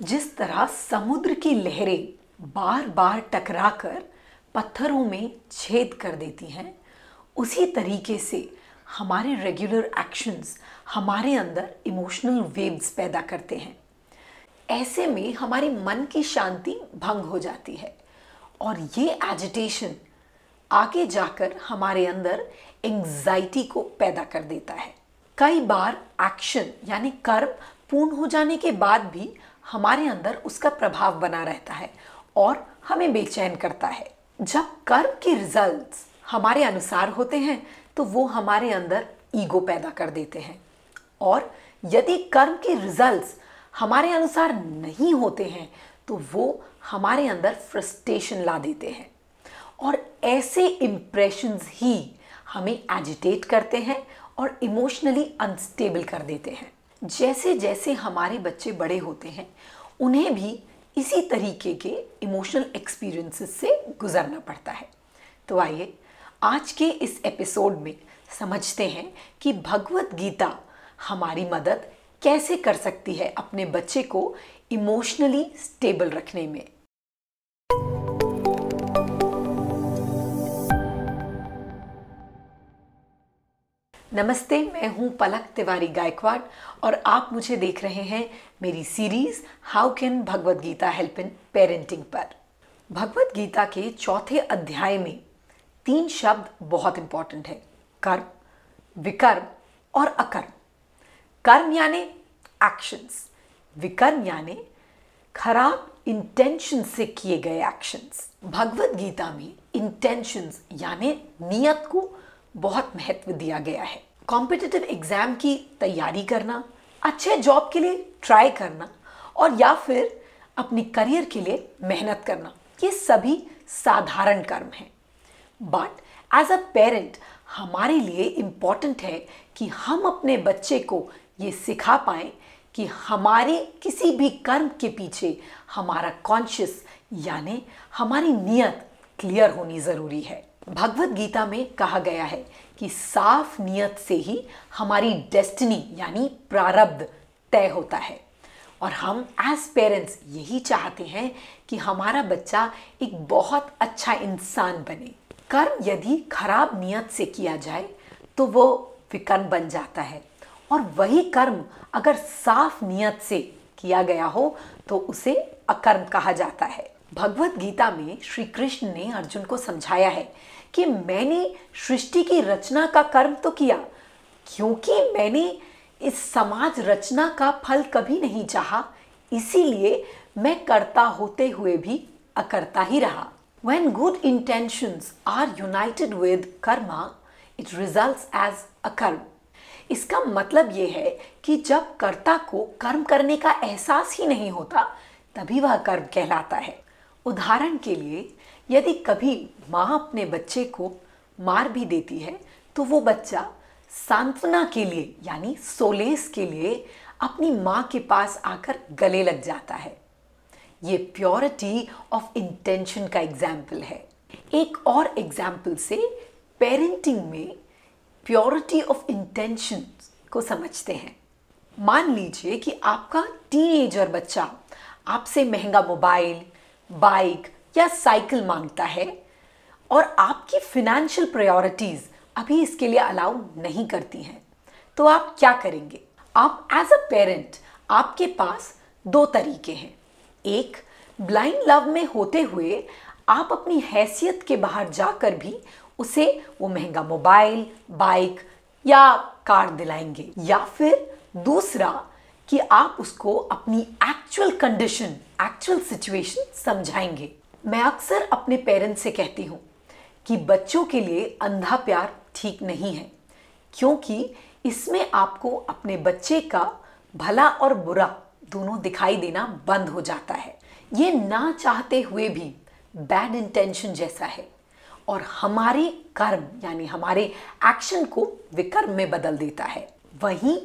जिस तरह समुद्र की लहरें बार बार टकराकर पत्थरों में छेद कर देती हैं, उसी तरीके से हमारे रेगुलर एक्शंस हमारे अंदर इमोशनल वेव्स पैदा करते हैं। ऐसे में हमारे मन की शांति भंग हो जाती है और ये एजिटेशन आगे जाकर हमारे अंदर एंग्जाइटी को पैदा कर देता है। कई बार एक्शन यानी कर्म पूर्ण हो जाने के बाद भी हमारे अंदर उसका प्रभाव बना रहता है और हमें बेचैन करता है। जब कर्म के रिजल्ट्स हमारे अनुसार होते हैं तो वो हमारे अंदर ईगो पैदा कर देते हैं, और यदि कर्म के रिजल्ट्स हमारे अनुसार नहीं होते हैं तो वो हमारे अंदर फ्रस्ट्रेशन ला देते हैं, और ऐसे इम्प्रेशंस ही हमें एजिटेट करते हैं और इमोशनली अनस्टेबल कर देते हैं। जैसे जैसे हमारे बच्चे बड़े होते हैं उन्हें भी इसी तरीके के इमोशनल एक्सपीरियंसेस से गुजरना पड़ता है। तो आइए आज के इस एपिसोड में समझते हैं कि भगवत गीता हमारी मदद कैसे कर सकती है अपने बच्चे को इमोशनली स्टेबल रखने में। नमस्ते, मैं हूं पलक तिवारी गायकवाड़ और आप मुझे देख रहे हैं मेरी series how can Bhagavad Gita help in parenting पर। भगवत गीता के चौथे अध्याय में 3 शब्द बहुत इंपॉर्टेंट है: कर्म, विकर्म और अकर्म। कर्म यानी एक्शंस, विकर्म यानी खराब इंटेंशन से किए गए एक्शंस। भगवत गीता में इंटेंशंस यानी नियत को बहुत महत्व दिया गया है। कॉम्पिटिटिव एग्जाम की तैयारी करना, अच्छे जॉब के लिए ट्राई करना और या फिर अपनी करियर के लिए मेहनत करना, ये सभी साधारण कर्म हैं। बट एज अ पेरेंट हमारे लिए इम्पॉर्टेंट है कि हम अपने बच्चे को ये सिखा पाएं कि हमारे किसी भी कर्म के पीछे हमारा कॉन्शियस यानी हमारी नियत क्लियर होनी ज़रूरी है। भगवत गीता में कहा गया है कि साफ नियत से ही हमारी डेस्टिनी यानी प्रारब्ध तय होता है, और हम एज पेरेंट्स यही चाहते हैं कि हमारा बच्चा एक बहुत अच्छा इंसान बने। कर्म यदि खराब नियत से किया जाए तो वो विकर्म बन जाता है, और वही कर्म अगर साफ नियत से किया गया हो तो उसे अकर्म कहा जाता है। भगवत गीता में श्री कृष्ण ने अर्जुन को समझाया है कि मैंने सृष्टि की रचना का कर्म तो किया, क्योंकि मैंने इस समाज रचना का फल कभी नहीं चाहा, इसीलिए मैं कर्ता होते हुए भी अकर्ता ही रहा। When good intentions are united with karma, it results as a कर्म। इसका मतलब ये है कि जब कर्ता को कर्म करने का एहसास ही नहीं होता तभी वह कर्म कहलाता है। उदाहरण के लिए, यदि कभी माँ अपने बच्चे को मार भी देती है तो वो बच्चा सांत्वना के लिए यानी सोलेस के लिए अपनी माँ के पास आकर गले लग जाता है। ये प्योरिटी ऑफ इंटेंशन का एग्जाम्पल है। एक और एग्जाम्पल से पेरेंटिंग में प्योरिटी ऑफ इंटेंशन को समझते हैं। मान लीजिए कि आपका टीनेजर बच्चा आपसे महंगा मोबाइल, बाइक या साइकिल मांगता है और आपकी फिनेंशियल प्रायोरिटीज अभी इसके लिए अलाउ नहीं करती हैं, तो आप क्या करेंगे? आप एज अ पेरेंट आपके पास 2 तरीके हैं। एक, ब्लाइंड लव में होते हुए आप अपनी हैसियत के बाहर जाकर भी उसे वो महंगा मोबाइल, बाइक या कार दिलाएंगे, या फिर दूसरा कि आप उसको अपनी एक्चुअल कंडीशन, एक्चुअल सिचुएशन समझाएंगे। मैं अक्सर अपने पेरेंट्स से कहती हूँ कि बच्चों के लिए अंधा प्यार ठीक नहीं है, क्योंकि इसमें आपको अपने बच्चे का भला और बुरा दोनों दिखाई देना बंद हो जाता है। ये ना चाहते हुए भी बैड इंटेंशन जैसा है और हमारे कर्म यानी हमारे एक्शन को विकर्म में बदल देता है। वहीं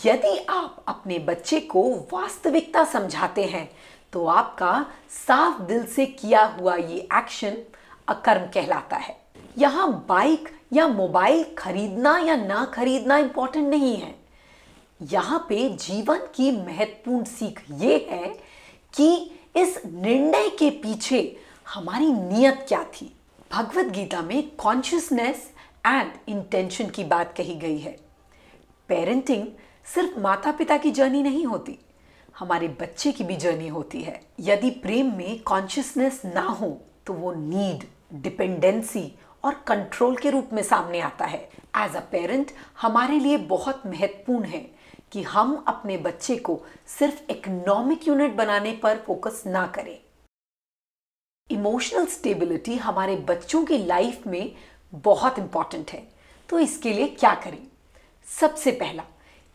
यदि आप अपने बच्चे को वास्तविकता समझाते हैं तो आपका साफ दिल से किया हुआ ये एक्शन अकर्म कहलाता है। यहाँ बाइक या मोबाइल खरीदना या ना खरीदना इंपॉर्टेंट नहीं है। यहाँ पे जीवन की महत्वपूर्ण सीख ये है कि इस निर्णय के पीछे हमारी नीयत क्या थी। भगवद गीता में कॉन्शियसनेस एंड इंटेंशन की बात कही गई है। पेरेंटिंग सिर्फ माता पिता की जर्नी नहीं होती, हमारे बच्चे की भी जर्नी होती है। यदि प्रेम में कॉन्शियसनेस ना हो तो वो नीड, डिपेंडेंसी और कंट्रोल के रूप में सामने आता है। एज अ पेरेंट हमारे लिए बहुत महत्वपूर्ण है कि हम अपने बच्चे को सिर्फ इकोनॉमिक यूनिट बनाने पर फोकस ना करें। इमोशनल स्टेबिलिटी हमारे बच्चों की लाइफ में बहुत इंपॉर्टेंट है। तो इसके लिए क्या करें? सबसे पहला,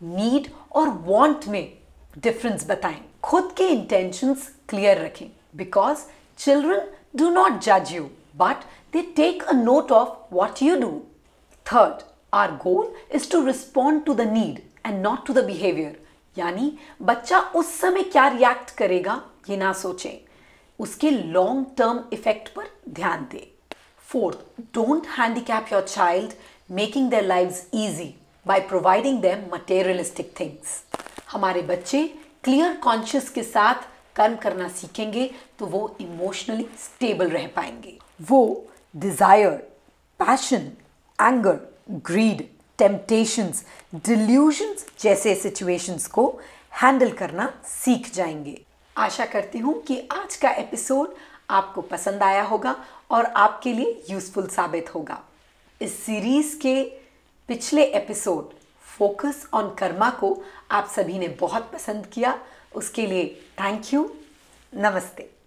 नीड और वांट में डिफरेंस बताएं। खुद के इंटेंशंस क्लियर रखें, बिकॉज चिल्ड्रन डू नॉट जज you but they take a note of what you do. Third, our goal is to respond to the need and not to the behaviour. यानी बच्चा उस समय क्या रिएक्ट करेगा ये ना सोचें, उसके लॉन्ग टर्म इफेक्ट पर ध्यान दें। Fourth, don't handicap your child making their lives easy by providing them materialistic things. हमारे बच्चे क्लियर कॉन्शियस के साथ कर्म करना सीखेंगे तो वो इमोशनली स्टेबल रह पाएंगे। वो desire, passion, anger, greed, temptations, delusions जैसे सिचुएशंस को हैंडल करना सीख जाएंगे। आशा करती हूँ कि आज का एपिसोड आपको पसंद आया होगा और आपके लिए यूजफुल साबित होगा। इस सीरीज के पिछले एपिसोड फोकस ऑन कर्मा को आप सभी ने बहुत पसंद किया, उसके लिए थैंक यू। नमस्ते।